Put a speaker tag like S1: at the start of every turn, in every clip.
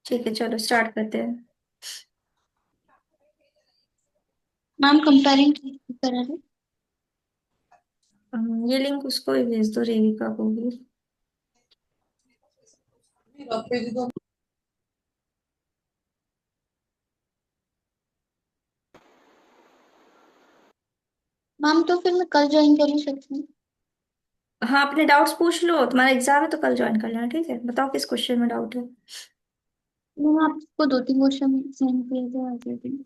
S1: ठीक है, चलो स्टार्ट करते हैं।
S2: मैम कंपेयरिंग कर रहे हैं।
S1: ये लिंक उसको ही भेज दो, रेविका को भी।
S2: मैम तो फिर मैं कल ज्वाइन कर ही सकती हूँ।
S1: हाँ, अपने डाउट्स पूछ लो, तुम्हारा एग्जाम है तो कल ज्वाइन कर लेना, ठीक है? बताओ किस क्वेश्चन में डाउट है।
S2: मैंने आपको 2-3 क्वेश्चन सेंड किए थे आज के दिन।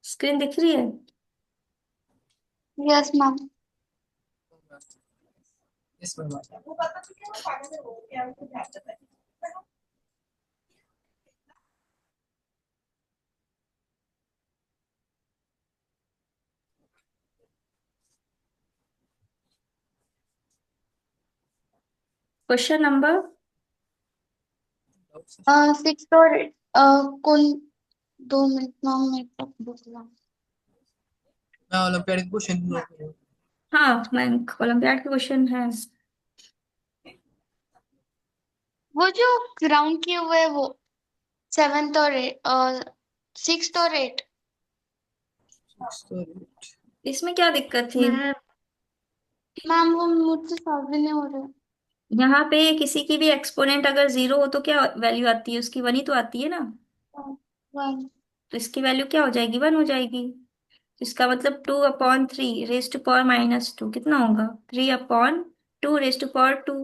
S1: स्क्रीन दिख रही है?
S2: Yes ma'am.
S1: Question number.
S2: 6 और कौन 2 मिनट मैम मेरे को बुक ला।
S1: मैं ओलंपियाड के क्वेश्चन। हाँ मैम, ओलंपियाड के क्वेश्चन है।
S2: वो जो राउंड किए हुए है वो 7th और 6th और 8।
S1: इसमें क्या दिक्कत थी?
S2: मैम वो मुझसे सॉल्व भी नहीं हो रहे।
S1: यहाँ पे किसी की भी एक्सपोनेंट अगर जीरो हो तो क्या वैल्यू आती है उसकी? वन ही तो आती है ना।
S2: वन।
S1: तो इसकी वैल्यू क्या हो जाएगी? वन हो जाएगी। तो इसका मतलब 2/3 रेज टू पावर -2 कितना होगा? 3/2 रेज टू पावर 2।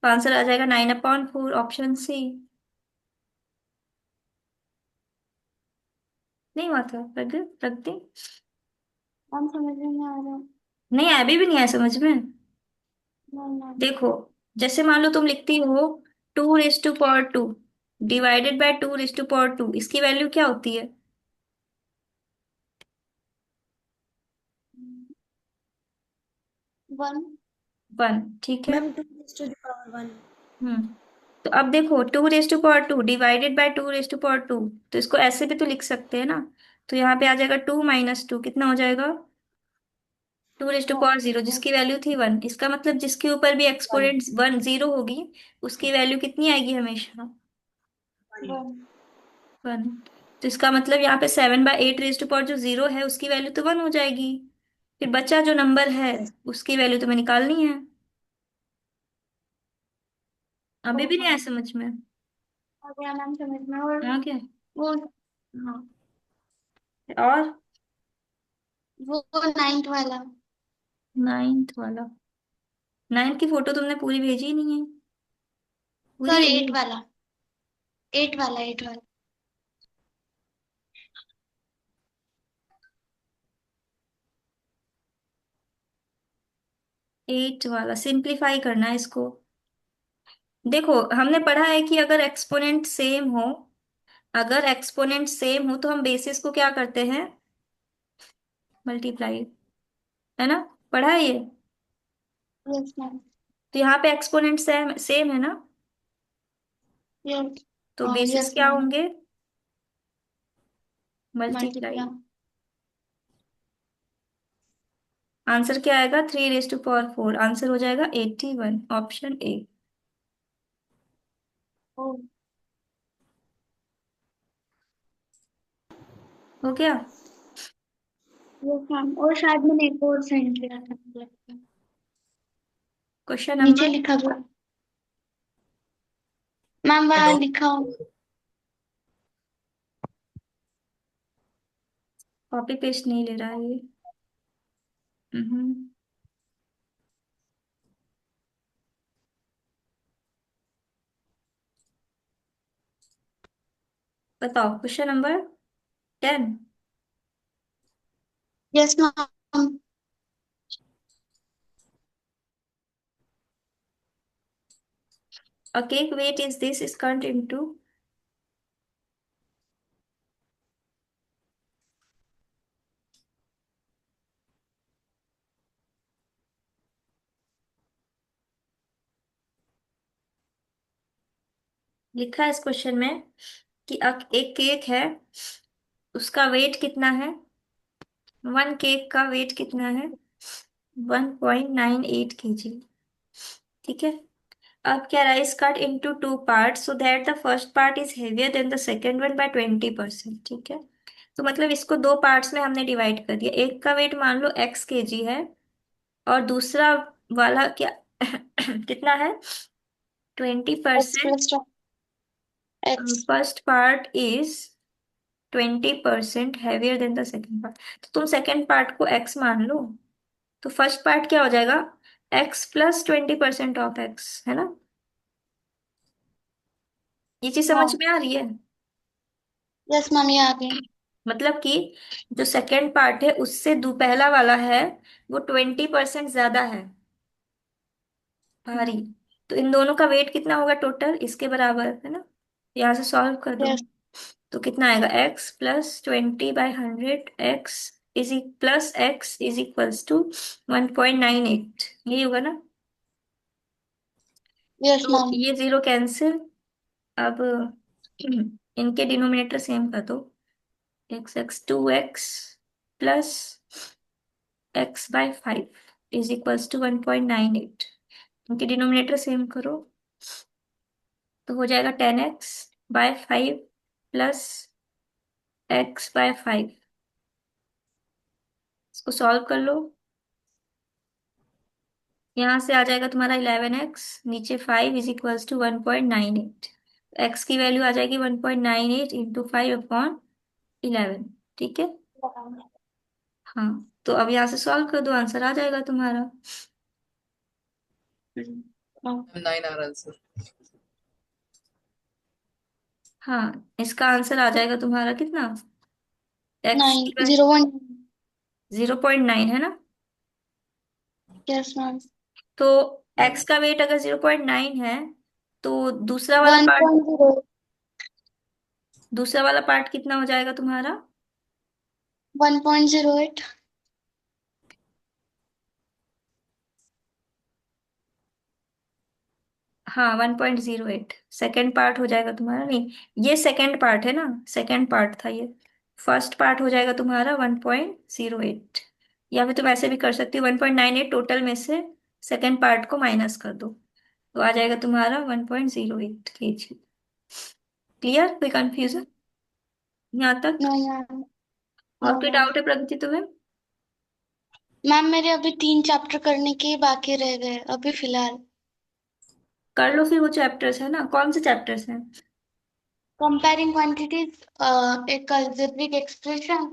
S1: तो आंसर आ जाएगा 9/4, ऑप्शन सी। नहीं हुआ था? रख दे।
S2: मैम समझ में नहीं आ रहा।
S1: नहीं, अभी भी नहीं आया समझ में?
S2: नहीं मैम।
S1: देखो, जैसे मान लो तुम लिखती हो 2/2 डिवाइडेड बाय 2/2, इसकी वैल्यू क्या होती है?
S2: वन।
S1: वन, ठीक है।
S2: Ma'am 2 to the power 1।
S1: हम्म। तो अब देखो 2/2 डिवाइडेड बाय 2/2, तो इसको ऐसे भी तो लिख सकते हैं ना। तो यहाँ पे आ जाएगा 2 - 2, कितना हो जाएगा? 2/0, जिसकी वैल्यू थी वन। इसका मतलब जिसके ऊपर भी
S2: वन।
S1: एक्सपोनेंट वन जीरो होगी, उसकी वैल्यू कितनी आएगी हमेशा?
S2: वन।
S1: वन। तो इसका मतलब यहाँ पे 7/8 जो जीरो है उसकी वैल्यू तो वन हो जाएगी। फिर बचा जो नंबर है
S2: यस।
S1: उसकी वैल्यू तुम्हें निकालनी है। अभी
S2: ओ
S1: भी नहीं आया
S2: मैम।
S1: समझ में?
S2: आ गया मैम समझ में। और
S1: हाँ क्या?
S2: वो हाँ
S1: और
S2: वो 9th वाला।
S1: नाइन्थ वाला? नाइन्थ की फोटो तुमने पूरी भेजी ही नहीं है। पूरी
S2: सॉरी
S1: है
S2: 8
S1: ये?
S2: वाला। 8 वाला।
S1: एट वाला सिंप्लीफाई करना है इसको। देखो, हमने पढ़ा है कि अगर एक्सपोनेंट सेम हो, अगर एक्सपोनेंट सेम हो तो हम बेसिस को क्या करते हैं? मल्टीप्लाई। है ना? पढ़ा है ये।
S2: Yes ma'am.
S1: तो यहाँ पे एक्सपोनेंट सेम सेम है ना।
S2: यस।
S1: तो बेसिस
S2: यस
S1: क्या
S2: मैम।
S1: होंगे? मल्टीप्लाई।
S2: मल्टीप्लाई।
S1: आंसर क्या आएगा? 3/4, आंसर हो जाएगा 81, ऑप्शन ए।
S2: ओ।
S1: हो गया?
S2: यस मैम और शायद मैंने एक और सेंड किया था मुझे लगता है।
S1: क्वेश्चन
S2: नीचे
S1: नंबर।
S2: लिखा हुआ। मैम वहाँ लिखा हो।
S1: कॉपी पेस्ट नहीं ले रहा है ये। हम्म। बताओ question number 10।
S2: Yes ma'am.
S1: A cake weight is this is cut into। लिखा है इस क्वेश्चन में कि एक केक है, उसका वेट कितना है? वन केक का वेट कितना है? 1.98 kg। ठीक है। अब क्या, rice cut into two part so that the first part is heavier than the second one by 20%। ठीक है, तो मतलब इसको दो पार्ट्स में हमने डिवाइड कर दिया। एक का वेट मान लो x kg है, और दूसरा वाला क्या कितना है, twenty
S2: x
S1: percent
S2: plus x.
S1: First part is 20% heavier than the second part. तो तुम सेकेंड पार्ट को x मान लो, तो फर्स्ट पार्ट क्या हो जाएगा, x प्लस 20% ऑफ x, है ना। ये चीज समझ
S2: हाँ।
S1: में आ रही है।
S2: यस मैम, ये आ गई।
S1: मतलब कि जो सेकेंड पार्ट है उससे दो पहला वाला है, वो 20% ज्यादा है, भारी। तो इन दोनों का वेट कितना होगा टोटल, इसके बराबर है ना। यहाँ से सॉल्व कर दो,
S2: यस।
S1: तो कितना आएगा, x plus 20/100 x is plus x is equals to 1.98, यही होगा ना।
S2: यस
S1: तो
S2: मैम।
S1: ये जीरो कैंसिल। अब इनके डिनोमिनेटर सेम कर दो, x 2x plus x/5 is equals to 1.98। इनके डिनोमिनेटर सेम करो, तो हो जाएगा 10x/5 प्लस x/5। इसको सॉल्व कर लो, यहाँ से आ जाएगा तुम्हारा 11x, नीचे 5 इज इक्वल्स टू 1.98। एक्स की वैल्यू आ जाएगी 1.98 इंटू 5/11। ठीक है। हाँ, तो अब यहाँ से सॉल्व कर दो, आंसर आ जाएगा तुम्हारा।
S2: हाँ।
S3: 9 आ रहा है आंसर।
S1: हाँ, इसका आंसर आ जाएगा तुम्हारा कितना, एक्स की
S2: 9 0 1।
S1: 0.9 है ना।
S2: Yes ma'am.
S1: तो एक्स का वेट अगर 0.9 है, तो दूसरा वाला
S2: वन
S1: पार्ट,
S2: पॉइंट जीरो
S1: दूसरा वाला पार्ट कितना हो जाएगा तुम्हारा।
S2: 1.08।
S1: हाँ, 1.08 सेकेंड पार्ट हो जाएगा तुम्हारा, नहीं, ये सेकेंड पार्ट है ना, सेकेंड पार्ट था ये। फर्स्ट पार्ट हो जाएगा तुम्हारा 1.08, या फिर तुम ऐसे भी कर सकती हो, 1.98 टोटल में से सेकेंड पार्ट को माइनस कर दो, तो आ जाएगा तुम्हारा 1.08 kg। क्लियर, कोई कंफ्यूजन यहाँ तक।
S2: No ma'am. नो
S1: और कोई
S2: मैम।
S1: डाउट है प्रगति तुम्हें।
S2: मैम मेरे अभी 3 चैप्टर करने के ही बाकी रह गए अभी फिलहाल।
S1: कर लो फिर, वो चैप्टर्स है ना, कौन से चैप्टर्स हैं।
S2: कंपेयरिंग क्वांटिटीज, एक अल्जेब्रिक एक्सप्रेशन,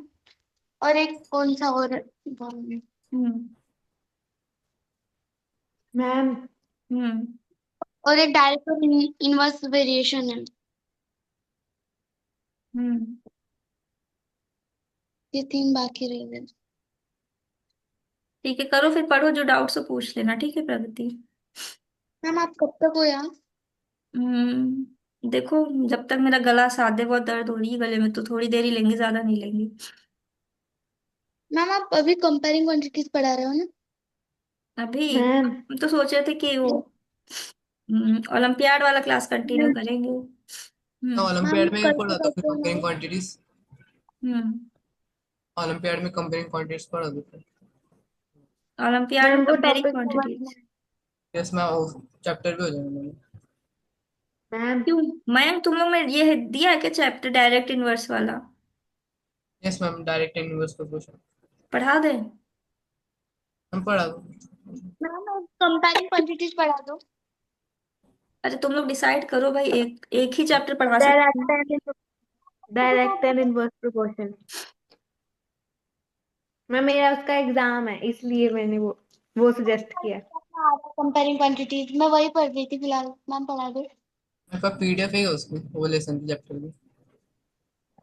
S2: और एक कौन सा और
S1: हम्म।
S2: मैम,
S1: हम्म।
S2: और एक डायरेक्ट और इनवर्स वेरिएशन है।
S1: हम्म।
S2: ये 3 बाकी रह गए।
S1: ठीक है, करो फिर, पढ़ो, जो डाउट्स हो पूछ लेना, ठीक है प्रगति।
S2: मैम आप कब तक हो यहाँ?
S1: देखो, जब तक मेरा गला साध दे, बहुत दर्द हो रही है गले में, तो थोड़ी देर ही लेंगे, ज्यादा नहीं लेंगे।
S2: मैम आप अभी कंपेयरिंग क्वांटिटीज पढ़ा रहे हो ना?
S1: अभी
S2: मैम।
S1: हम तो सोच रहे थे कि वो ओलंपियाड वाला क्लास कंटिन्यू करेंगे।
S3: हाँ,
S1: हम्म।
S3: ओलंपियाड
S2: मैम
S3: में
S2: करते
S3: पढ़ा दो फिर
S2: करते
S3: कंपेयरिंग
S2: हमारे
S3: क्वांटिटीज।
S1: हम्म।
S3: ओलंपियाड में कंपेयरिंग क्वांटिटीज पढ़ा दो फिर।
S1: ओलंपियाड में
S2: मैम वो
S1: कंपेयरिंग
S2: टॉपिक समझना
S1: क्वांटिटीज।
S2: है।
S3: यस मैं वो चैप्टर भी हो जाएगा मेरे।
S2: मैम।
S1: क्यों, मैम तुम लोग में ये दिया है क्या चैप्टर डायरेक्ट इनवर्स वाला,
S3: yes ma'am, direct inverse proportion
S1: पढ़ा दे।
S3: हम पढ़ा दो।
S2: मैम कंपेयरिंग क्वांटिटीज पढ़ा दो।
S1: अच्छा, तुम लोग डिसाइड करो भाई, एक एक ही चैप्टर पढ़ा सकते हैं।
S2: Direct and direct and inverse proportion. Ma'am मेरा उसका एग्जाम है इसलिए मैंने वो सजेस्ट किया। कंपेयरिंग क्वांटिटीज मैं वही पढ़ रही थी फिलहाल। मैम पढ़ा दो।
S3: मेरे पास पीडीएफ है उसकी, वो लेसन की चैप्टर की।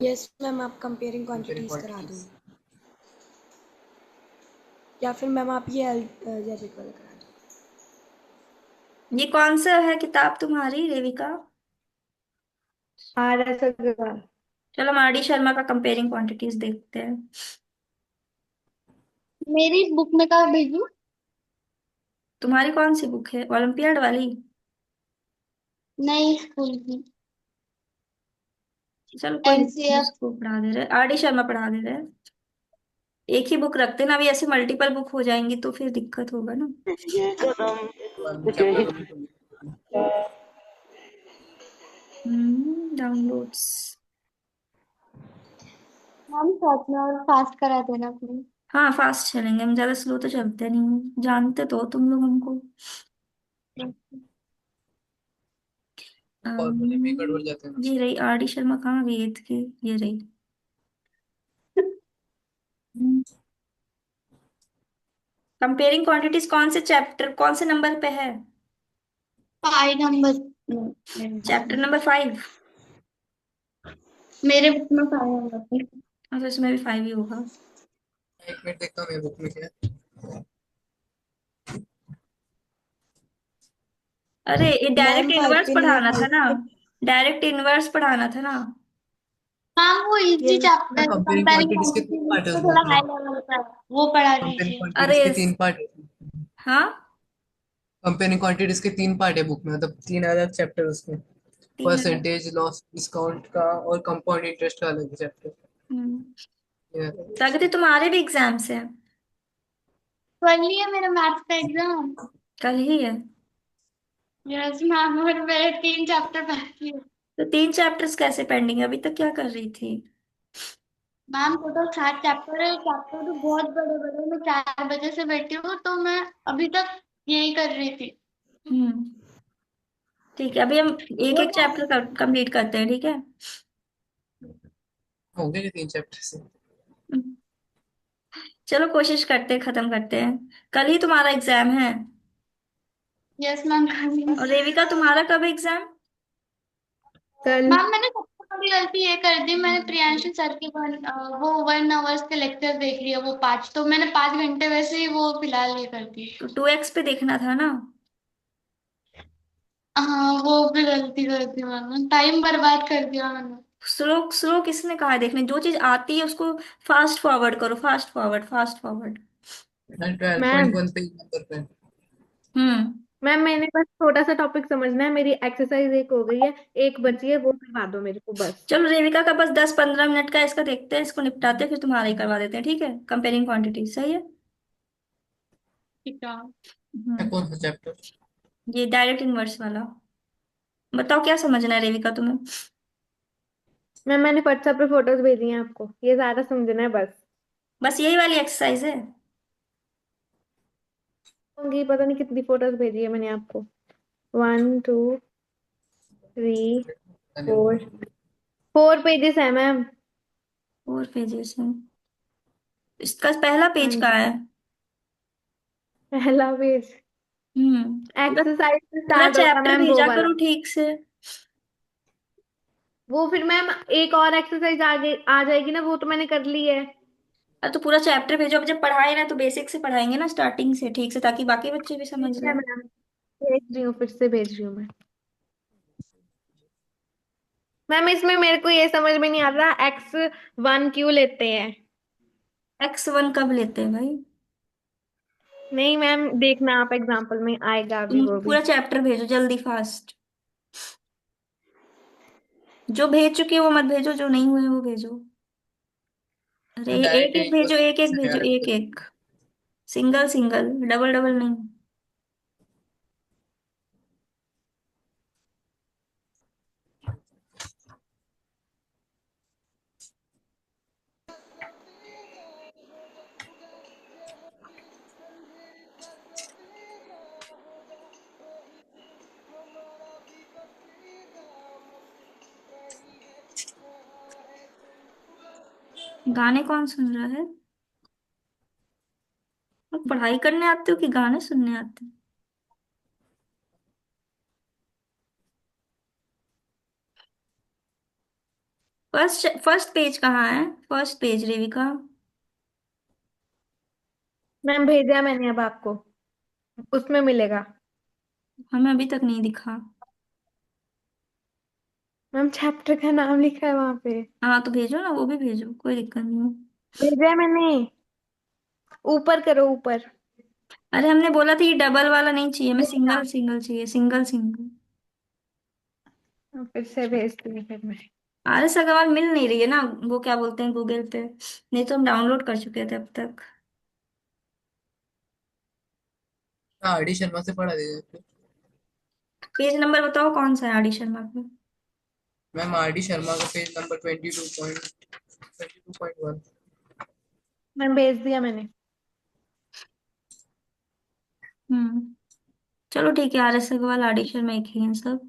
S4: यस मैम, आप कंपेयरिंग
S3: कंपेयरिंग
S4: क्वांटिटीज करा दो,
S3: क्वांटिटीज।
S4: या फिर मैम आप ये अलजेब्रिक वाला करा दो।
S1: ये कौन सा है किताब तुम्हारी रेविका।
S2: Are S Agarwal.
S1: चलो, मार्डी शर्मा का कंपेयरिंग क्वांटिटीज देखते हैं।
S2: मेरी बुक में कहा भेजू?
S1: तुम्हारी कौन सी बुक है, ओलंपियाड वाली।
S2: नहीं, स्कूल की।
S1: चलो कोई नहीं,
S2: एनसीएफ।
S1: उसको पढ़ा दे रहे, आर डी शर्मा पढ़ा दे रहे हैं। एक ही बुक रखते ना, अभी ऐसे मल्टीपल बुक हो जाएंगी तो फिर दिक्कत होगा ना।
S3: चैप्टर कंप्लीट हो गया।
S1: डाउनलोड्स।
S2: मैम साथ में और फास्ट करा देना प्लीज।
S1: हाँ फास्ट चलेंगे, हम ज्यादा स्लो तो चलते नहीं हैं। जानते तो हो तुम लोग हमको।
S3: फॉर्मूले में गड़बड़ जाते हैं।
S1: ये रही आर डी शर्मा, कहाँ गई इसकी, ये रही। कंपेयरिंग क्वांटिटीज कौन से चैप्टर, कौन से नंबर पे है?
S2: 5 नंबर।
S1: Chapter number 5।
S2: मेरे बुक में 5 नंबर।
S1: हाँ तो इसमें भी 5 ही होगा।
S3: एक मिनट देखता हूँ मेरे बुक में क्या है।
S1: अरे ये डायरेक्ट
S4: मैम 5
S1: इनवर्स
S4: पे नहीं है,
S1: पढ़ाना था
S4: 5
S1: ना।
S4: पे।
S1: डायरेक्ट इनवर्स पढ़ाना था ना।
S2: मैम वो
S4: ये
S2: इजी
S3: मैं
S2: चैप्टर
S3: कंपेयरिंग
S2: कंपेयरिंग
S3: क्वांटिटीज के 3 पार्ट है
S2: तो
S3: उस
S2: थोड़ा
S3: बुक में।
S2: हाई लेवल का है, वो पढ़ा
S3: कंपेयरिंग
S2: दीजिए।
S3: क्वांटिटीज
S1: अरे
S3: के 3 पार्ट है।
S1: हाँ।
S3: कंपेयरिंग क्वांटिटीज के 3 पार्ट है बुक में, मतलब 3 अलग चैप्टर उसमें।
S1: 3 अलग।
S3: परसेंटेज लॉस डिस्काउंट का और कंपाउंड इंटरेस्ट का अलग चैप्टर।
S1: हम्म। प्रगति तुम्हारे भी एग्जाम्स है?
S2: कल ही है मेरा मैथ्स का एग्जाम।
S1: कल ही है?
S2: यस मैम, और मेरे 3 चैप्टर बाकी है।
S1: तो 3 चैप्टर्स कैसे पेंडिंग है, अभी तक क्या कर रही थी?
S2: मैम टोटल 7 चैप्टर है, चैप्टर तो बहुत बड़े बड़े, मैं 4 बजे से बैठी हूँ तो मैं अभी तक यही कर रही थी।
S1: हम्म। ठीक है, अभी हम एक
S2: वो
S1: एक चैप्टर कंप्लीट करते हैं, ठीक है?
S3: हो गए 3 चैप्टर से।
S1: हम्म। चलो कोशिश करते हैं, खत्म करते हैं। कल ही तुम्हारा एग्जाम है।
S2: यस मैम
S1: और रेविका तुम्हारा कब एग्जाम?
S4: कल।
S2: मैम मैंने सबसे बड़ी गलती ये कर दी, मैंने प्रियांशु सर के वो 1 आवर्स के लेक्चर देख लिया, वो 5, तो मैंने 5 घंटे वैसे ही वो फिलहाल ये कर दी।
S1: तो 2x पे देखना था ना।
S2: हाँ वो भी गलती कर दी मैंने, टाइम बर्बाद कर दिया मैंने।
S1: स्लो स्लो किसने कहा है देखने, जो चीज आती है उसको फास्ट फॉरवर्ड करो, फास्ट फॉरवर्ड, फास्ट फॉरवर्ड।
S3: मैं 12.1
S4: मैम
S3: पे नंबर पे।
S1: हम्म।
S4: मैम मैंने बस छोटा सा टॉपिक समझना है, मेरी एक्सरसाइज एक हो गई है, एक बची है, वो करवा दो मेरे को बस।
S1: चलो रेविका का बस 10-15 मिनट का इसका देखते हैं, इसको निपटाते हैं, फिर तुम्हारा ही करवा देते हैं, ठीक है? कंपेयरिंग क्वांटिटी सही है।
S2: ठीक है।
S1: हम्म।
S3: कौन सा चैप्टर?
S1: ये डायरेक्ट इनवर्स वाला। बताओ क्या समझना है रेविका तुम्हें?
S4: मैम मैंने व्हाट्सएप पे फोटोज भेजी हैं आपको, ये सारा समझना है बस।
S1: बस यही वाली एक्सरसाइज है?
S4: होंगी, पता नहीं कितनी फोटोज भेजी है मैंने आपको। 1 2 3 4। 4 पेजेस है मैम।
S1: 4 पेजेस है? इसका पहला
S4: हाँ
S1: पेज
S4: जी।
S1: कहाँ है?
S4: पहला पेज
S1: पूरा
S4: एक्सरसाइज से
S1: पूरा
S4: स्टार्ट होगा
S1: चैप्टर
S4: मैम, वो
S1: भेजा
S4: वाला।
S1: करो ठीक से।
S4: वो फिर मैम एक और एक्सरसाइज आगे आ जाएगी ना, वो तो मैंने कर ली है।
S1: अरे तो पूरा चैप्टर भेजो, अब जब पढ़ाए ना तो बेसिक से पढ़ाएंगे ना, स्टार्टिंग से ठीक से, ताकि बाकी बच्चे भी
S4: ठीक
S1: समझ
S4: है
S1: लें।
S4: मैम, भेज रही हूँ, फिर से भेज रही हूँ मैं। मैम इसमें मेरे को ये समझ में नहीं आ रहा, X1 क्यों लेते हैं।
S1: x1 कब लेते हैं भाई?
S4: नहीं मैम, देखना आप, एग्जाम्पल में आएगा अभी
S1: तुम
S4: वो भी।
S1: पूरा चैप्टर भेजो जल्दी, फास्ट। जो भेज चुकी है वो मत भेजो, जो नहीं हुए वो भेजो। अरे एक
S3: डायरेक्ट
S1: एक भेजो, एक एक
S3: से
S1: भेजो,
S3: यार।
S1: एक एक। सिंगल सिंगल, डबल डबल नहीं। गाने कौन सुन रहा है? लोग पढ़ाई करने आते हो कि गाने सुनने आते हो? फर्स्ट फर्स्ट पेज कहाँ है? First page रेविका।
S4: मैम भेजा मैंने अब आपको, उसमें मिलेगा।
S1: हमें अभी तक नहीं दिखा।
S4: मैम चैप्टर का नाम लिखा है वहां पे।
S1: हाँ तो भेजो ना, वो भी भेजो, कोई दिक्कत नहीं है।
S4: भेजा है मैंने, ऊपर करो ऊपर।
S1: अरे हमने बोला था ये डबल वाला नहीं चाहिए, हमें
S4: भेजा।
S1: सिंगल सिंगल चाहिए, सिंगल सिंगल।
S4: फिर से भेजती हूँ फिर मैं।
S1: आरएस अग्रवाल मिल नहीं रही है ना, वो क्या बोलते हैं गूगल पे, नहीं तो हम डाउनलोड कर चुके थे अब तक।
S3: हाँ, आर डी शर्मा से पढ़ा दीजिए।
S1: पेज नंबर बताओ कौन सा है आर डी शर्मा में।
S3: मैम आर डी शर्मा का पेज नंबर 22.1।
S4: मैम भेज दिया मैंने।
S1: चलो ठीक है, R S Agarwal R D Sharma एक ही हैं सब।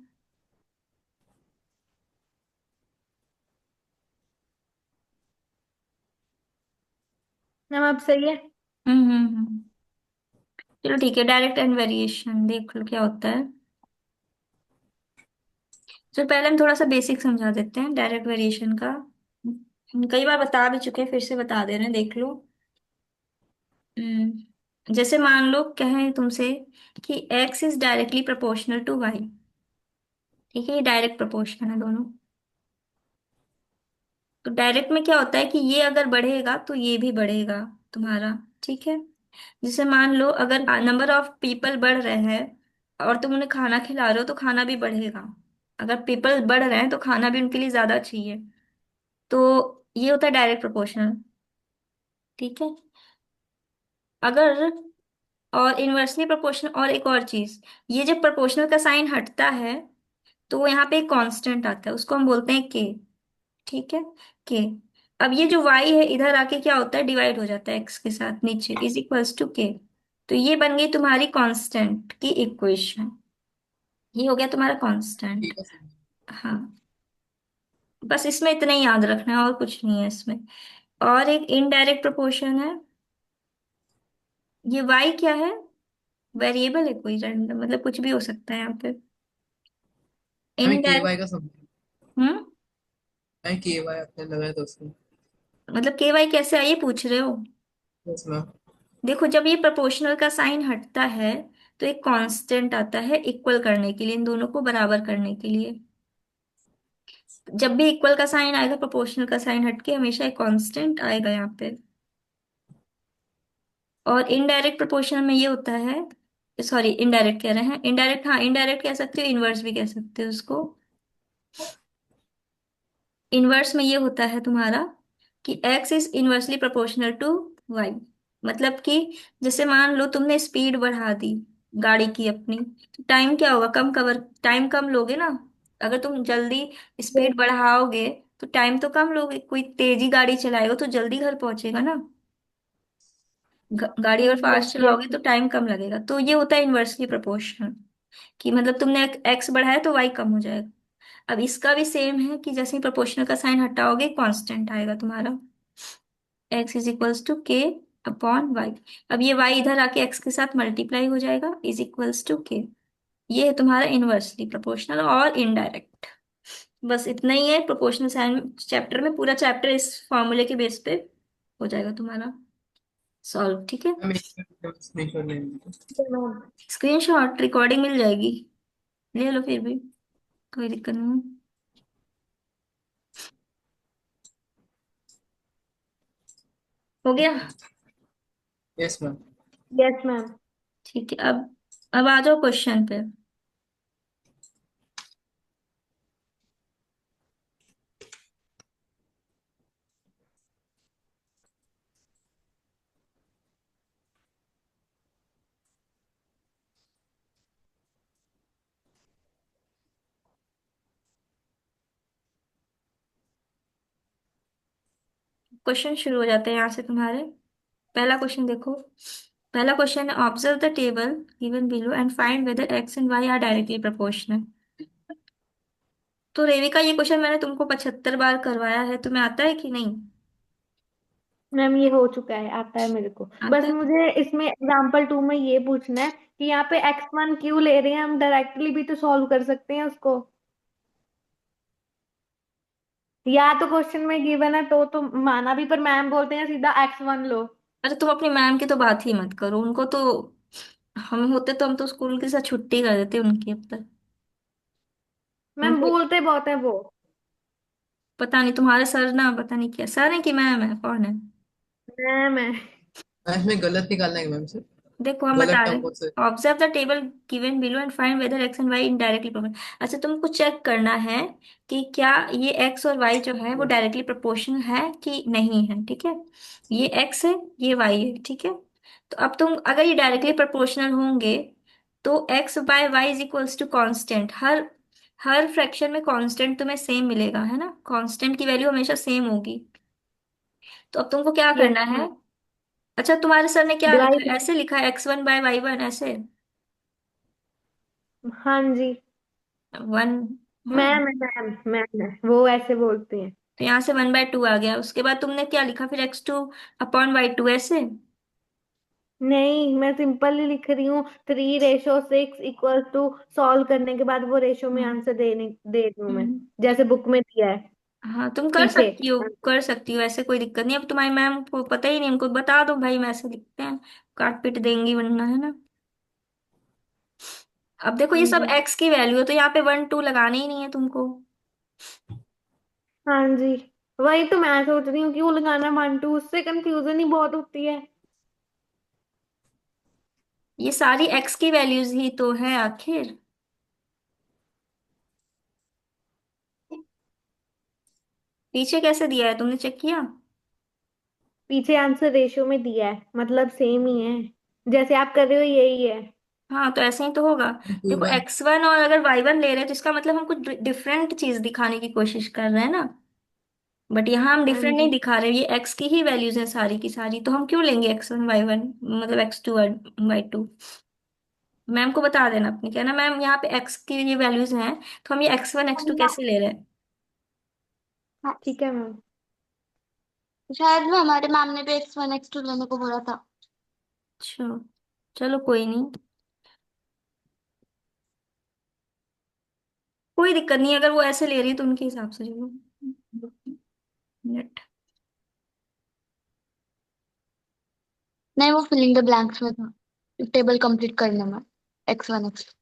S4: मैम अब सही है।
S1: हम्म। चलो ठीक है, डायरेक्ट एंड वेरिएशन देख लो क्या होता है। तो पहले हम थोड़ा सा बेसिक समझा देते हैं डायरेक्ट वेरिएशन का। हम कई बार बता भी चुके हैं, फिर से बता दे रहे हैं, देख लो। जैसे मान लो कहें तुमसे कि x is directly proportional to y। ठीक है, ये डायरेक्ट प्रोपोर्शन है दोनों। तो डायरेक्ट में क्या होता है कि ये अगर बढ़ेगा तो ये भी बढ़ेगा तुम्हारा। ठीक है। जैसे मान लो अगर नंबर ऑफ पीपल बढ़ रहे हैं और तुम उन्हें खाना खिला रहे हो तो खाना भी बढ़ेगा। अगर पीपल बढ़ रहे हैं तो खाना भी उनके लिए ज्यादा चाहिए। तो ये होता है डायरेक्ट प्रोपोर्शनल। ठीक है। अगर और इनवर्सली प्रोपोर्शनल और एक और चीज, ये जब प्रोपोर्शनल का साइन हटता है तो यहाँ पे एक कांस्टेंट आता है, उसको हम बोलते हैं के। ठीक है, के। अब ये जो y है इधर आके क्या होता है, डिवाइड हो जाता है x के साथ नीचे, इज इक्वल्स टू के। तो ये बन गई तुम्हारी कांस्टेंट की इक्वेशन। ये हो गया तुम्हारा कांस्टेंट।
S3: ठीक है सर।
S1: हाँ, बस इसमें इतना ही याद रखना है और कुछ नहीं है इसमें। और एक इनडायरेक्ट प्रोपोर्शन है। ये y क्या है, वेरिएबल है कोई रैंडम, मतलब कुछ भी हो सकता है यहाँ पे।
S3: हमें के
S1: इनडायरेक्ट।
S3: वाई का समझ।
S1: हम्म।
S3: हमें के वाई आपने लगाया था उसको।
S1: मतलब के वाई कैसे आइए पूछ रहे हो।
S3: Yes ma'am.
S1: देखो जब ये प्रोपोर्शनल का साइन हटता है तो एक कांस्टेंट आता है इक्वल करने के लिए, इन दोनों को बराबर करने के लिए। जब भी इक्वल का साइन आएगा प्रोपोर्शनल का साइन हटके हमेशा एक कांस्टेंट आएगा यहाँ पे। और इनडायरेक्ट प्रोपोर्शनल में ये होता है, सॉरी इनडायरेक्ट कह रहे हैं, इनडायरेक्ट, हाँ इनडायरेक्ट कह सकते हो, इनवर्स भी कह सकते हो उसको। इनवर्स में ये होता है तुम्हारा कि x is inversely proportional to y। मतलब कि जैसे मान लो तुमने स्पीड बढ़ा दी गाड़ी की अपनी, तो टाइम क्या होगा, कम कवर, टाइम कम लोगे ना। अगर तुम जल्दी स्पीड बढ़ाओगे तो टाइम तो कम लोगे, कोई तेजी गाड़ी चलाएगा तो जल्दी घर पहुंचेगा ना। गाड़ी अगर फास्ट
S4: यस।
S1: चलाओगे तो टाइम कम लगेगा। तो ये होता है इनवर्सली प्रोपोर्शनल, कि मतलब तुमने एक्स बढ़ाया तो वाई कम हो जाएगा। अब इसका भी सेम है कि जैसे ही प्रोपोर्शनल का साइन हटाओगे कांस्टेंट आएगा तुम्हारा, एक्स इज इक्वल्स टू के अपॉन वाई। अब ये वाई इधर आके एक्स के साथ मल्टीप्लाई हो जाएगा, इज इक्वल्स टू के। ये है तुम्हारा इनवर्सली प्रोपोर्शनल और इनडायरेक्ट। बस इतना ही है प्रोपोर्शनल साइन चैप्टर में, पूरा चैप्टर इस फॉर्मूले के बेस पे हो जाएगा तुम्हारा सॉल्व। ठीक है।
S3: मैम एक स्क्रीनशॉट ले लीजिए।
S1: स्क्रीनशॉट रिकॉर्डिंग मिल जाएगी, ले लो फिर भी, कोई दिक्कत नहीं। हो गया।
S3: Yes ma'am.
S4: Yes ma'am.
S1: ठीक है, अब आ जाओ क्वेश्चन पे। क्वेश्चन शुरू हो जाते हैं यहाँ से तुम्हारे। पहला क्वेश्चन देखो। पहला क्वेश्चन है, observe the table given below and find whether X and Y are directly proportional. तो रेविका ये क्वेश्चन मैंने तुमको 75 बार करवाया है, तुम्हें आता है कि नहीं।
S4: मैम ये हो चुका है, आता है मेरे को।
S1: आता
S4: बस
S1: है।
S4: मुझे इसमें एग्जाम्पल 2 में ये पूछना है कि यहाँ पे x1 क्यों ले रहे हैं, हम डायरेक्टली भी तो सॉल्व कर सकते हैं उसको। या तो क्वेश्चन में गिवन है तो माना भी, पर मैम बोलते हैं सीधा x1 लो।
S1: अरे तुम अपनी मैम की तो बात ही मत करो, उनको तो हम होते तो हम तो स्कूल के साथ छुट्टी कर देते उनकी अब तक।
S4: मैम
S1: उनको
S4: बोलते बहुत है वो।
S1: पता नहीं, तुम्हारे सर ना पता नहीं क्या सर है कि मैम है, कौन है।
S4: मैम है।
S3: मैम इसमें गलत निकालना है मैम से।
S1: देखो हम
S3: गलत
S1: बता रहे
S3: टर्म
S1: हैं,
S3: से।
S1: Observe the table given below and find whether X and Y indirectly proportional. अच्छा तुमको चेक करना है कि क्या ये एक्स और वाई जो है वो डायरेक्टली प्रोपोर्शनल है कि नहीं है। ठीक है, ये एक्स है ये वाई है। ठीक है, तो अब तुम अगर ये डायरेक्टली प्रोपोर्शनल होंगे तो X by Y is equals to constant, हर हर फ्रैक्शन में कांस्टेंट तुम्हें सेम मिलेगा, है ना, कांस्टेंट की वैल्यू हमेशा सेम होगी। तो अब तुमको क्या
S4: यस
S1: करना है?
S4: मैम।
S1: अच्छा, तुम्हारे सर ने क्या लिखा
S4: डिवाइड।
S1: है, ऐसे लिखा है x1 by y1 ऐसे?
S4: हाँ जी।
S1: वन। हाँ,
S4: मैम वो ऐसे बोलते हैं।
S1: तो यहाँ से 1/2 आ गया, उसके बाद तुमने क्या लिखा फिर x2/y2 ऐसे?
S4: नहीं, मैं सिंपल ही लिख रही हूँ, 3:6 इक्वल टू, सॉल्व करने के बाद वो रेशो में
S1: हम्म।
S4: आंसर दे दूँ मैं,
S1: हम्म।
S4: जैसे बुक में दिया है
S1: हाँ, तुम कर
S4: पीछे।
S1: सकती हो, कर सकती हो, ऐसे कोई दिक्कत नहीं। अब तुम्हारी मैम को पता ही नहीं, उनको बता दो भाई मैं ऐसे लिखते हैं, काट पीट देंगी वरना, है ना। अब देखो ये
S4: हाँ
S1: सब
S4: जी।
S1: x की वैल्यू है, तो यहाँ पे 1 2 लगाने ही नहीं है तुमको।
S4: हाँ जी, वही तो मैं सोच रही हूँ क्यों लगाना 1 2, उससे कंफ्यूजन ही बहुत होती है।
S1: ये सारी x की वैल्यूज ही तो है आखिर। पीछे कैसे दिया है, तुमने चेक किया?
S4: पीछे आंसर रेशो में दिया है, मतलब सेम ही है, जैसे आप कर रहे हो यही है।
S1: हाँ, तो ऐसे ही तो होगा।
S3: टू
S1: देखो
S3: वन।
S1: x1 और अगर y1 ले रहे हैं तो इसका मतलब हम कुछ डिफरेंट चीज दिखाने की कोशिश कर रहे हैं ना। बट यहाँ हम
S4: हाँ
S1: डिफरेंट नहीं
S4: जी।
S1: दिखा रहे, ये x की ही वैल्यूज हैं सारी की सारी, तो हम क्यों लेंगे x1 y1, मतलब x2 y2। मैम को बता देना अपने, कहना मैम यहाँ पे x की ये वैल्यूज हैं, तो हम ये x1 x2 कैसे ले रहे हैं।
S2: हाँ,
S4: ठीक है मैम।
S2: शायद में हमारे मैम ने भी x1 x2 लेने को बोला था।
S1: अच्छा, चलो कोई नहीं, कोई दिक्कत नहीं, अगर वो ऐसे ले रही है तो उनके हिसाब से चलो। मिनट।
S2: नहीं, वो फिलिंग द ब्लैंक्स में था, टेबल कंप्लीट करने में, x1 x2।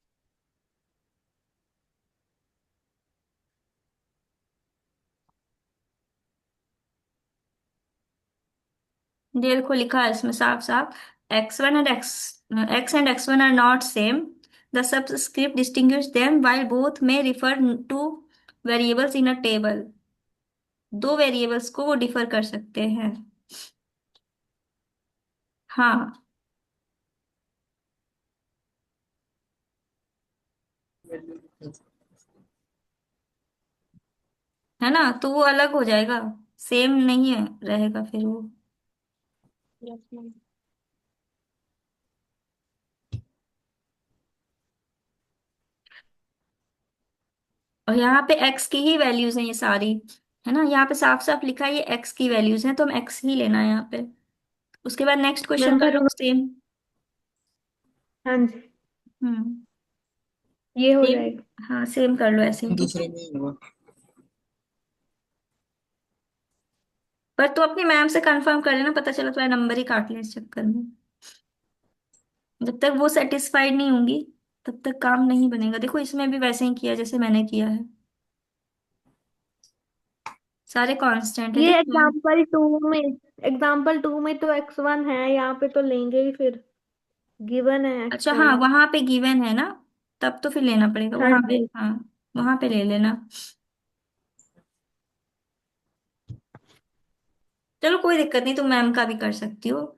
S1: देखो लिखा है इसमें साफ साफ, x1 and x are not same, the subscript distinguish them while both may refer to variables in a table। दो वेरिएबल्स को वो डिफर कर सकते हैं। हाँ, है ना, तो वो अलग हो जाएगा, सेम नहीं है रहेगा फिर वो।
S2: Yes ma'am.
S1: और यहाँ पे x की ही वैल्यूज हैं ये सारी, है ना, यहाँ पे साफ साफ लिखा है ये x की वैल्यूज हैं, तो हम x ही लेना है यहाँ पे। उसके बाद नेक्स्ट क्वेश्चन
S4: मैम
S1: कर
S4: पर
S1: लो सेम।
S4: हाँ जी,
S1: हम्म।
S4: ये हो
S1: सेम।
S4: जाएगा।
S1: हाँ, सेम कर लो ऐसे ही, ठीक है।
S3: दूसरे में ही हुआ।
S1: पर तू अपनी मैम से कंफर्म कर लेना, पता चला तुम्हारा नंबर ही काट ले इस चक्कर में। जब तक वो सेटिस्फाइड नहीं होंगी तब तक काम नहीं बनेगा। देखो इसमें भी वैसे ही किया जैसे मैंने किया है, सारे कांस्टेंट है
S4: ये
S1: देखो।
S4: एग्जाम्पल 2 में तो x1 है, यहाँ पे तो लेंगे ही फिर, गिवन है
S1: अच्छा
S4: x1।
S1: हाँ, वहां पे गिवन है ना, तब तो फिर लेना पड़ेगा
S4: हाँ
S1: वहां पे,
S4: जी।
S1: हाँ, वहां पे ले लेना। चलो कोई दिक्कत नहीं, तुम मैम का भी कर सकती हो,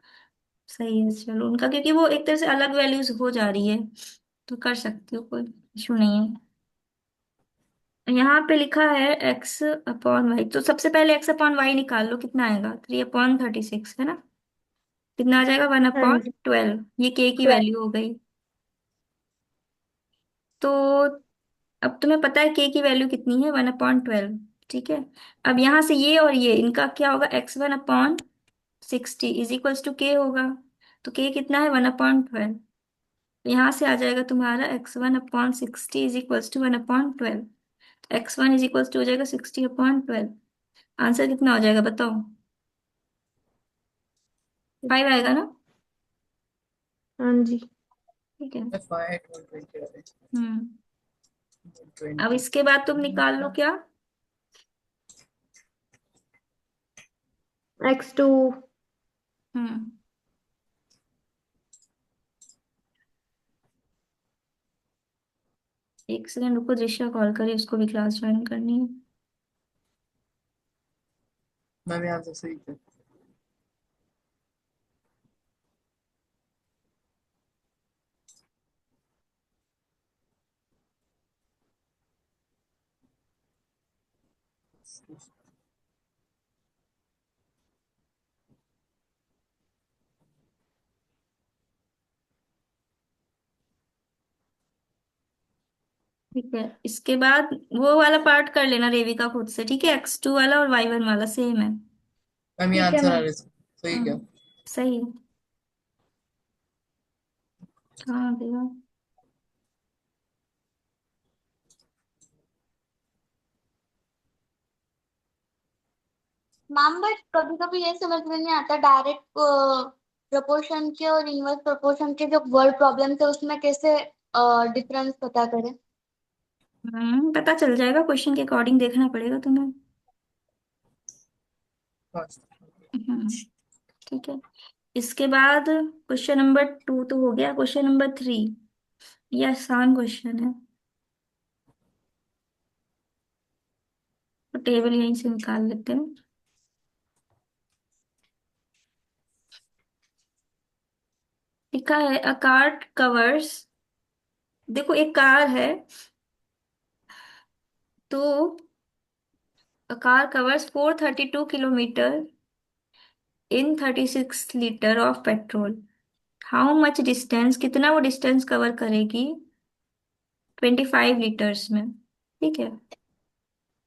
S1: सही है, चलो उनका, क्योंकि वो एक तरह से अलग वैल्यूज हो जा रही है, तो कर सकती हो, कोई इशू नहीं है। यहाँ पे लिखा है x/y, तो सबसे पहले x/y निकाल लो, कितना आएगा, 3/36 है ना, कितना आ जाएगा, वन
S4: हाँ
S1: अपॉन
S4: जी।
S1: ट्वेल्व ये k की
S4: 12।
S1: वैल्यू हो गई। तो अब तुम्हें पता है k की वैल्यू कितनी है, 1/12, ठीक है। अब यहाँ से ये और ये इनका क्या होगा, x1/60 is equals to k होगा, तो k कितना है, 1/12। यहाँ से आ जाएगा तुम्हारा x1/60 is equals to 1/12, x1 is equals to हो जाएगा 60/12। आंसर कितना हो जाएगा बताओ, 5 आएगा ना।
S4: हाँ जी।
S1: ठीक है।
S3: 5 120 आ रहे
S1: हम्म। अब
S3: 20।
S1: इसके बाद तुम निकाल लो क्या,
S4: x2।
S1: हम्म, एक सेकंड रुको, दृश्य कॉल करिए, उसको भी क्लास ज्वाइन करनी है।
S3: मैम यहाँ से सही थे।
S1: ठीक है, इसके बाद वो वाला पार्ट कर लेना रेविका खुद से, ठीक है। x2 वाला और y1 वाला सेम है।
S3: मैम ये
S4: ठीक है
S3: आंसर आ
S4: मैम।
S3: रहा है सही क्या?
S1: हाँ, सही है। हाँ देखो।
S2: मैम बट कभी कभी ये समझ में नहीं आता डायरेक्ट प्रोपोर्शन के और इनवर्स प्रोपोर्शन के जो वर्ड प्रॉब्लम थे उसमें कैसे डिफरेंस पता करें।
S1: पता चल जाएगा, क्वेश्चन के अकॉर्डिंग देखना पड़ेगा तुम्हें।
S3: हाँ।
S1: हम्म, ठीक है। इसके बाद क्वेश्चन नंबर 2 तो हो गया, क्वेश्चन नंबर 3। ये आसान क्वेश्चन है, तो टेबल यहीं से निकाल लेते हैं। लिखा है अ कार कवर्स, देखो एक कार है, तो a car covers 432 kilometre in 36 litre of petrol. How much distance, कितना वो डिस्टेंस कवर करेगी 25 लीटर्स में, ठीक है।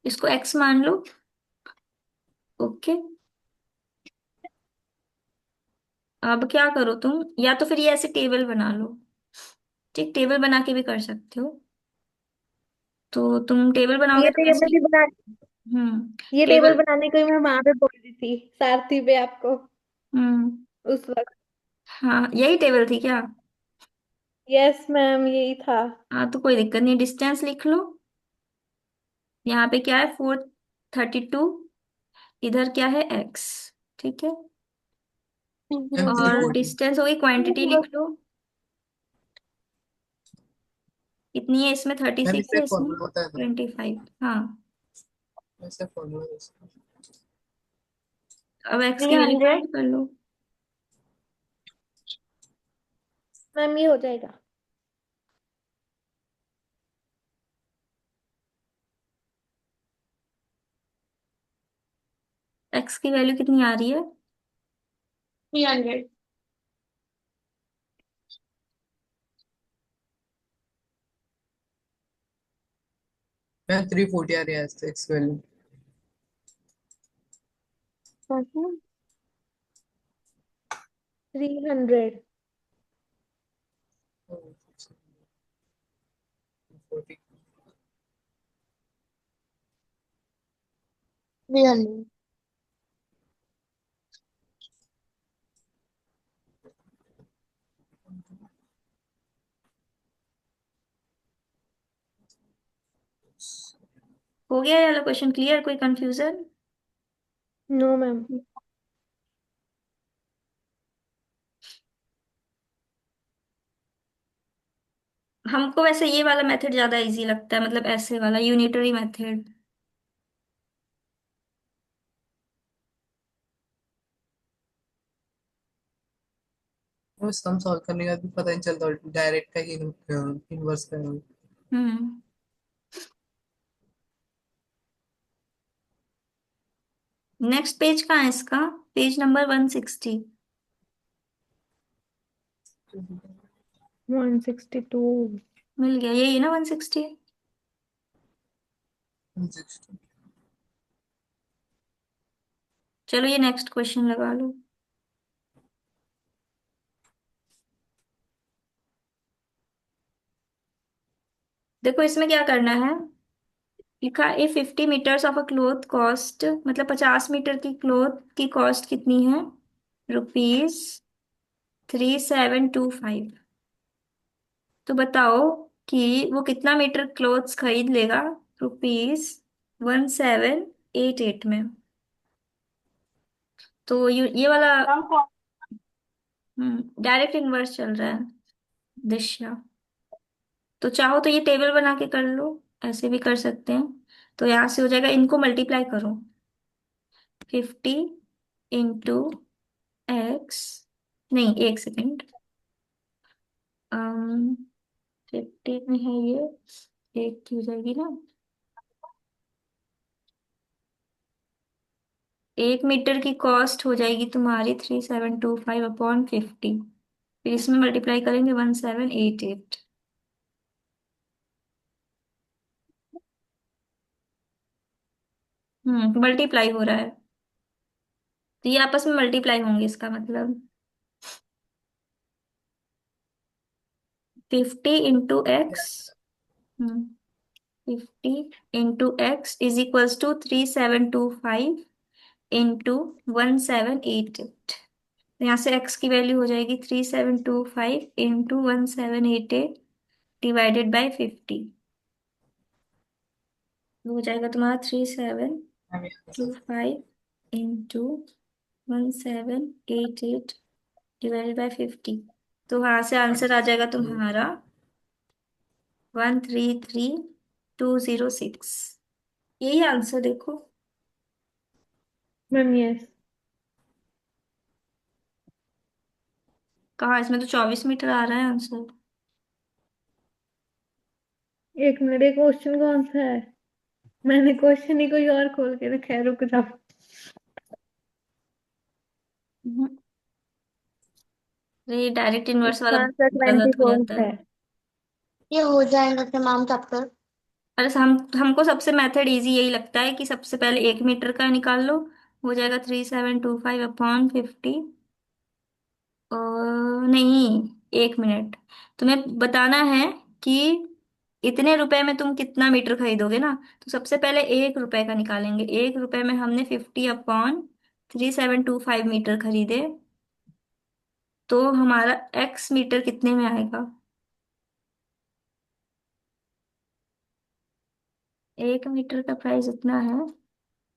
S1: इसको एक्स मान लो। ओके। अब क्या करो तुम, या तो फिर ये ऐसे टेबल बना लो, ठीक, टेबल बना के भी कर सकते हो। तो तुम टेबल बनाओगे
S4: ये
S1: तो
S4: टेबल
S1: कैसे?
S4: ही बना ये टेबल
S1: टेबल।
S4: बनाने को ही मैं वहां पे बोल रही थी सारथी पे आपको
S1: हम्म।
S4: उस वक्त।
S1: हाँ, यही टेबल थी क्या?
S4: यस मैम यही था।
S1: हाँ, तो कोई दिक्कत नहीं, डिस्टेंस लिख लो। यहाँ पे क्या है, 432, इधर क्या है, एक्स, ठीक है।
S3: मैम
S1: और
S3: 340।
S1: डिस्टेंस हो गई, क्वांटिटी लिख लो। कितनी है इसमें, थर्टी
S3: मैम
S1: सिक्स
S3: इससे
S1: है,
S3: एक
S1: इसमें
S3: फॉर्मूला होता है ना?
S1: 25। हाँ।
S3: ऐसा फॉर्मूला है इसका।
S1: अब एक्स
S4: थ्री
S1: की वैल्यू
S4: हंड्रेड
S1: फाइंड कर लो।
S4: मैम ये हो जाएगा।
S1: एक्स की वैल्यू कितनी आ रही है?
S2: 300।
S3: मैम 340 आ रही है एक्स वैल्यू।
S4: 300।
S3: 40।
S2: 300।
S1: हो गया ये वाला क्वेश्चन क्लियर, कोई कंफ्यूजन?
S4: No ma'am.
S1: हमको वैसे ये वाला मेथड ज्यादा इजी लगता है, मतलब ऐसे वाला यूनिटरी मेथड।
S3: वो सम सॉल्व करने का भी पता नहीं चलता, डायरेक्ट का ही इनवर्स का है।
S1: हम्म। नेक्स्ट पेज कहाँ है इसका? Page number 160।
S4: 162।
S1: मिल गया, यही है ना 160?
S3: 160।
S1: चलो ये नेक्स्ट क्वेश्चन लगा लो। देखो इसमें क्या करना है, लिखा a 50 metres of a cloth cost, मतलब 50 मीटर की क्लोथ की कॉस्ट कितनी है, ₹3725। तो बताओ कि वो कितना मीटर क्लोथ्स खरीद लेगा ₹1788 में। तो ये वाला
S2: मैम कौन।
S1: डायरेक्ट इनवर्स चल रहा है, दिशा। तो चाहो तो ये टेबल बना के कर लो, ऐसे भी कर सकते हैं। तो यहाँ से हो जाएगा, इनको मल्टीप्लाई करो, 50 इंटू एक्स, नहीं एक सेकेंड, 50 में है ये, एक की हो जाएगी ना, 1 मीटर की कॉस्ट हो जाएगी तुम्हारी 3725/50। फिर इसमें मल्टीप्लाई करेंगे 1788। मल्टीप्लाई हो रहा है, तो ये आपस में मल्टीप्लाई होंगे, इसका मतलब 50 × x। 50 × x is equals to 3725 × 1788। यहाँ से x की वैल्यू हो जाएगी 3725 × 1788 डिवाइडेड बाय 50। हो जाएगा तुम्हारा थ्री सेवन
S3: मैम यहाँ
S1: टू
S3: से
S1: फाइव इंटू 1788 डिवाइडेड बाय 50। तो वहां से आंसर आ जाएगा तुम्हारा 133206। यही आंसर देखो।
S4: Ma'am yes.
S1: कहाँ, इसमें तो 24 मीटर आ रहा है आंसर।
S4: एक मिनट, ये क्वेश्चन कौन सा है? मैंने क्वेश्चन ही कोई और खोल के रखा है, रुक जाओ।
S1: हम्म, ये डायरेक्ट इनवर्स वाला
S4: इसका आंसर
S1: गलत हो
S4: 24
S1: जाता है।
S4: है।
S2: ये हो जाएगा क्या मैम चैप्टर?
S1: अरे हमको सबसे मेथड इजी यही लगता है कि सबसे पहले 1 मीटर का निकाल लो। हो जाएगा 3725/50। नहीं, 1 मिनट। तुम्हें बताना है कि इतने रुपए में तुम कितना मीटर खरीदोगे ना। तो सबसे पहले 1 रुपए का निकालेंगे। 1 रुपए में हमने 50/3725 मीटर खरीदे, तो हमारा x मीटर कितने में आएगा? 1 मीटर का प्राइस इतना है।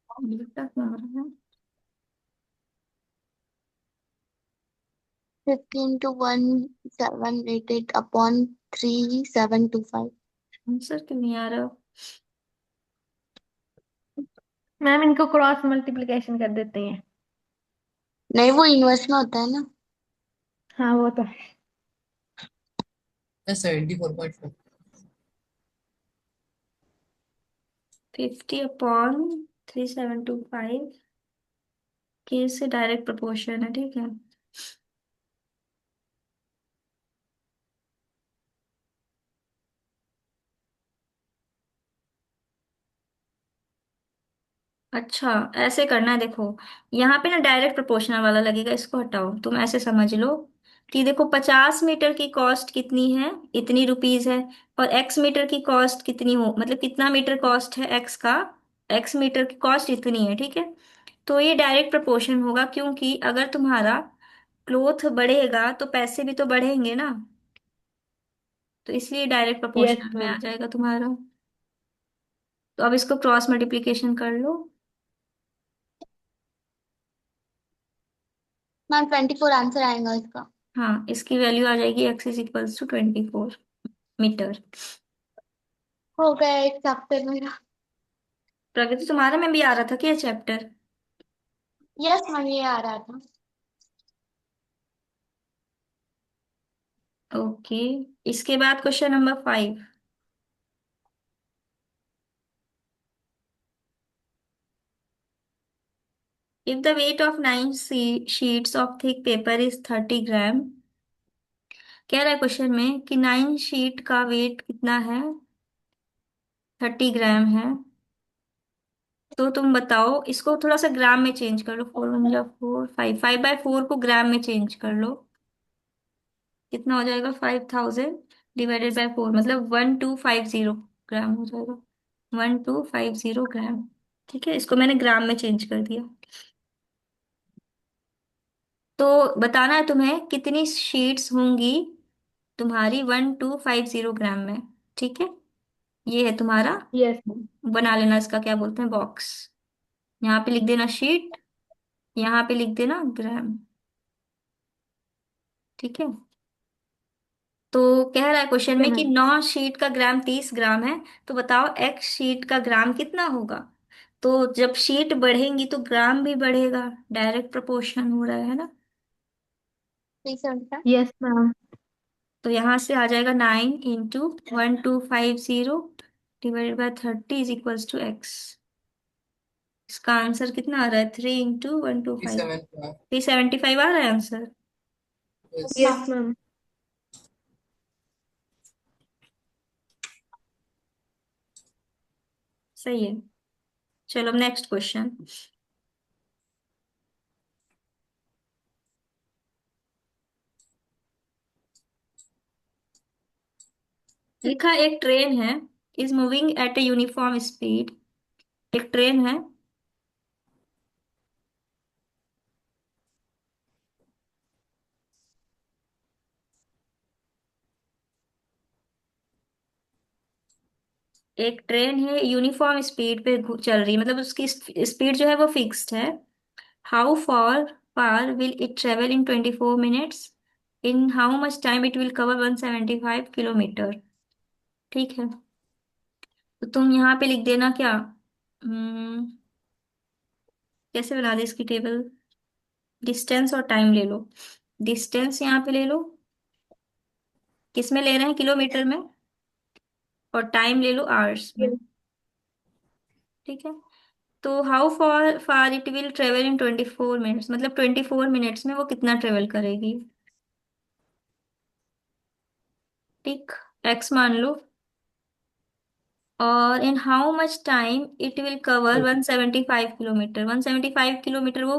S1: बेटा क्या हो रहा है?
S2: 15 to 1788 upon 3725।
S1: आंसर क्यों नहीं आ रहा?
S4: मैम इनको क्रॉस मल्टीप्लिकेशन कर देते हैं।
S2: नहीं, वो इन्वर्स में होता है ना।
S4: हाँ वो तो है।
S3: 74.4।
S1: 50/3725 के से डायरेक्ट प्रोपोर्शन है, ठीक है। अच्छा, ऐसे करना है देखो। यहाँ पे ना डायरेक्ट प्रोपोर्शनल वाला लगेगा, इसको हटाओ। तुम ऐसे समझ लो कि देखो 50 मीटर की कॉस्ट कितनी है, इतनी रुपीज है। और x मीटर की कॉस्ट कितनी हो, मतलब कितना मीटर कॉस्ट है x का। x मीटर की कॉस्ट इतनी है, ठीक है। तो ये डायरेक्ट प्रोपोर्शन होगा, क्योंकि अगर तुम्हारा क्लोथ बढ़ेगा तो पैसे भी तो बढ़ेंगे ना। तो इसलिए डायरेक्ट
S4: यस
S1: प्रोपोर्शनल में आ
S4: मैम।
S1: जाएगा तुम्हारा। तो अब इसको क्रॉस मल्टीप्लिकेशन कर लो।
S2: मैम 24 आंसर आएगा इसका।
S1: हाँ, इसकी वैल्यू आ जाएगी x = 24 मीटर।
S2: हो गया एक चैप्टर मेरा।
S1: प्रगति, तुम्हारे में भी आ रहा था क्या चैप्टर?
S2: यस मैम, ये आ रहा था।
S1: ओके। इसके बाद question number 5। If the weight of 9 sheets of thick paper is 30 ग्राम। कह रहा है क्वेश्चन में कि 9 शीट का वेट कितना है, 30 ग्राम है। तो तुम बताओ, इसको थोड़ा सा ग्राम में चेंज कर लो। 4 × 4 5, 5/4 को ग्राम में चेंज कर लो। कितना हो जाएगा? 5000 डिवाइडेड बाय 4, मतलब 1250 ग्राम हो जाएगा। 1250 ग्राम। ठीक है, इसको मैंने ग्राम में चेंज कर दिया। तो बताना है तुम्हें कितनी शीट्स होंगी तुम्हारी 1250 ग्राम में। ठीक है, ये है तुम्हारा।
S4: Yes ma'am.
S1: बना लेना, इसका क्या बोलते हैं, बॉक्स। यहाँ पे लिख देना शीट, यहाँ पे लिख देना ग्राम। ठीक है। तो कह रहा है क्वेश्चन
S4: ओके
S1: में कि
S4: मैम।
S1: 9 शीट का ग्राम 30 ग्राम है। तो बताओ x शीट का ग्राम कितना होगा। तो जब शीट बढ़ेंगी तो ग्राम भी बढ़ेगा, डायरेक्ट प्रोपोर्शन हो रहा है ना।
S2: 375।
S4: Yes ma'am.
S1: तो यहाँ से आ जाएगा 9 × 1250 divided by 30 is equals to x। इसका आंसर कितना आ रहा है? 3 × 125।
S3: 375।
S1: 375 आ रहा है आंसर।
S3: यस।
S4: Yes ma'am.
S1: सही है। चलो अब नेक्स्ट क्वेश्चन। लिखा एक ट्रेन है, is moving at a uniform speed. एक ट्रेन है, एक ट्रेन है यूनिफॉर्म स्पीड पे चल रही है, मतलब उसकी स्पीड जो है वो फिक्स्ड है। How far far will it travel in 24 minutes? In how much time it will cover 175 kilometre. ठीक है, तो तुम यहाँ पे लिख देना क्या, कैसे बना दे इसकी टेबल। डिस्टेंस और टाइम ले लो। डिस्टेंस यहाँ पे ले लो, किस में ले रहे हैं, किलोमीटर में। और टाइम ले लो आवर्स में। ठीक है, तो how far far it will travel in 24 minutes, मतलब 24 मिनट्स में वो कितना ट्रेवल करेगी। ठीक, एक्स मान लो। और in how much time it will cover 175 kilometre, 175 kilometre वो